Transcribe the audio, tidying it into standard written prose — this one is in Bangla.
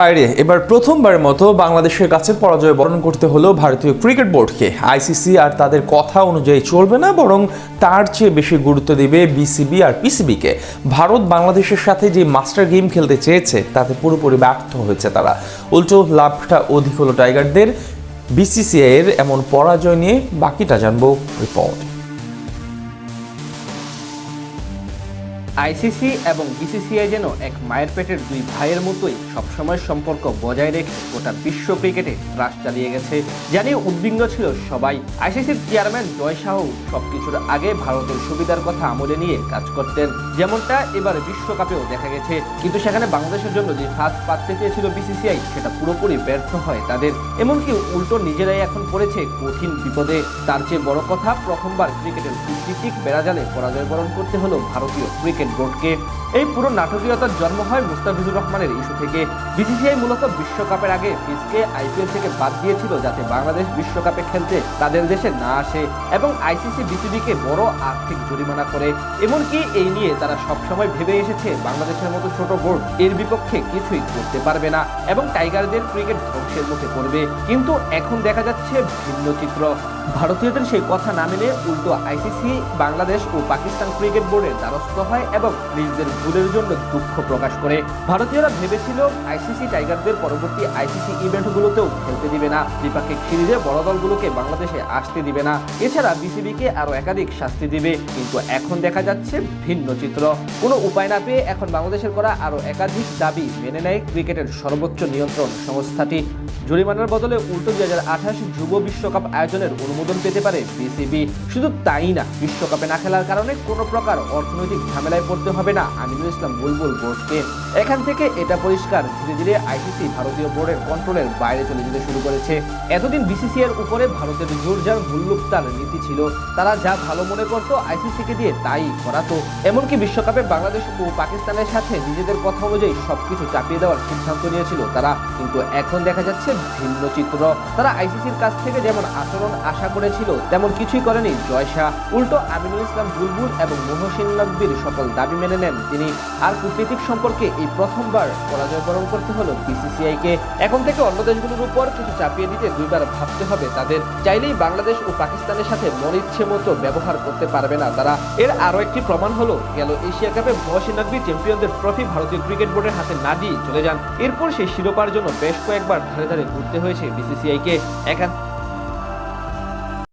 বাইরে এবার প্রথমবারের মতো বাংলাদেশের কাছে পরাজয় বরণ করতে হলো ভারতীয় ক্রিকেট বোর্ডকে। আইসিসি আর তাদের কথা অনুযায়ী চলবে না, বরং তার চেয়ে বেশি গুরুত্ব দেবে বিসিবি আর পিসিবিকে। ভারত বাংলাদেশের সাথে যে মাস্টার গেম খেলতে চেয়েছে তাতে পুরোপুরি ব্যর্থ হয়েছে তারা। উল্টো লাভটা অধিক হলো টাইগারদের। বিসিসিআই এর এমন পরাজয় নিয়ে বাকিটা জানবো রিপোর্ট। আইসিসি এবং বিসিসিআই যেন এক মায়ের পেটের দুই ভাইয়ের মতোই সবসময় সম্পর্ক বজায় রেখে গোটা বিশ্ব ক্রিকেটে ত্রাস চালিয়ে গেছে জানিয়ে উদ্বিগ্ন ছিল সবাই। আইসিসির চেয়ারম্যান জয় শাহ সবকিছুর আগে ভারতের সুবিধার কথা আমলে নিয়ে কাজ করতেন, যেমনটা এবার বিশ্বকাপেও দেখা গেছে। কিন্তু সেখানে বাংলাদেশের জন্য যে ফাঁদ পাততে চেয়েছিল বিসিসিআই সেটা পুরোপুরি ব্যর্থ হয় তাদের। এমনকি উল্টো নিজেরাই এখন পড়েছে কঠিন বিপদে। তার চেয়ে বড় কথা, প্রথমবার ক্রিকেটের কূটনীতিক বেড়াজালে পরাজয় বরণ করতে হলো ভারতীয় ক্রিকেট বোর্ডকে। এই পুরো নাটকীয়তার জন্ম হয় মুস্তাফিজুর রহমানের ইস্যু থেকে। বিসিসিআই মূলত বিশ্বকাপের আগে ফিজকে আইপিএল থেকে বাদ দিয়েছিল যাতে বাংলাদেশ বিশ্বকাপে খেলতে তাদের দেশে না আসে, এবং আইসিসি বিসিবিকে বড় আর্থিক জরিমানা করে। এমনকি এই নিয়ে তারা সবসময় ভেবে এসেছে বাংলাদেশের মতো ছোট বোর্ড এর বিপক্ষে কিছুই করতে পারবে না এবং টাইগারদের ক্রিকেট ধ্বংসের মুখে পড়বে। কিন্তু এখন দেখা যাচ্ছে ভিন্ন চিত্র। ভারতীয়দের সেই কথা না মেনে উল্টো আইসিসি বাংলাদেশ ও পাকিস্তান ক্রিকেট বোর্ডের দ্বারস্থ হয় এবং নিজেদের ভুলের জন্য দুঃখ প্রকাশ করে। ভারতীয়রা ভেবেছিল আইসিসি টাইগারদের পরবর্তী আইসিসি ইভেন্টগুলোতেও খেলতে দিবে না, দ্বিপাক্ষিক সিরিজে বড় দলগুলোকে বাংলাদেশে আসতে দিবে না, এছাড়া বিসিবিকে আরো একাধিক শাস্তি দিবে। কিন্তু এখন দেখা যাচ্ছে ভিন্ন চিত্র। কোনো উপায় না পেয়ে এখন বাংলাদেশের করা আরো একাধিক দাবি মেনে নেয় ক্রিকেটের সর্বোচ্চ নিয়ন্ত্রণ সংস্থাটি। জরিমানার বদলে উল্টো 2028 যুব বিশ্বকাপ আয়োজনের অনুমোদন পেতে পারে বিসিবি। শুধু তাই না, বিশ্বকাপে না খেলার কারণে কোনো প্রকার অর্থনৈতিক ঝামেলায় পড়তে হবে না আমিনুল ইসলাম বুলবুল বোর্ডকে। এখান থেকে এটা পরিষ্কার, ধীরে ধীরে আইসিসি ভারতীয় বোর্ডের কন্ট্রোলের বাইরে চলে যেতে শুরু করেছে। এতদিন বিসিসি এর উপরে ভারতের জোরজার ভুল্লুকতার নীতি ছিল। তারা যা ভালো মনে করতো আইসিসিকে দিয়ে তাই করাতো। এমনকি বিশ্বকাপে বাংলাদেশ ও পাকিস্তানের সাথে নিজেদের কথা অনুযায়ী সবকিছু চাপিয়ে দেওয়ার সিদ্ধান্ত নিয়েছিল তারা। কিন্তু এখন দেখা যাচ্ছে ভিন্ন চিত্র। তারা আইসিসির কাছ থেকে যেমন আচরণ আশা করেছিল তেমন কিছুই করেনি জয় শাহ। উল্টো আমিনুল ইসলাম বুলবুল এবং মহসিন নকবীর সকল দাবি মেনে নেন তিনি। আর কূটনীতিক সম্পর্কে এই প্রথমবার পরাজয় বরণ করতে হলো বিসিসিআই কে। এখন থেকে অন্য দেশগুলোর উপর কিছু চাপিয়ে দিতে দুইবার ভাবতে হবে তাদের। চাইলেই বাংলাদেশ ও পাকিস্তানের সাথে মন ইচ্ছে মতো ব্যবহার করতে পারবে না তারা। এর আরো একটি প্রমাণ হলো গেল এশিয়া কাপে মহসিন নকবী চ্যাম্পিয়নদের ট্রফি ভারতীয় ক্রিকেট বোর্ডের হাতে না দিয়ে চলে যান। এরপর সেই শিরোপার জন্য বেশ কয়েকবার ধারে ধারে ঘুরতে হয়েছে বিসিসিআই কে।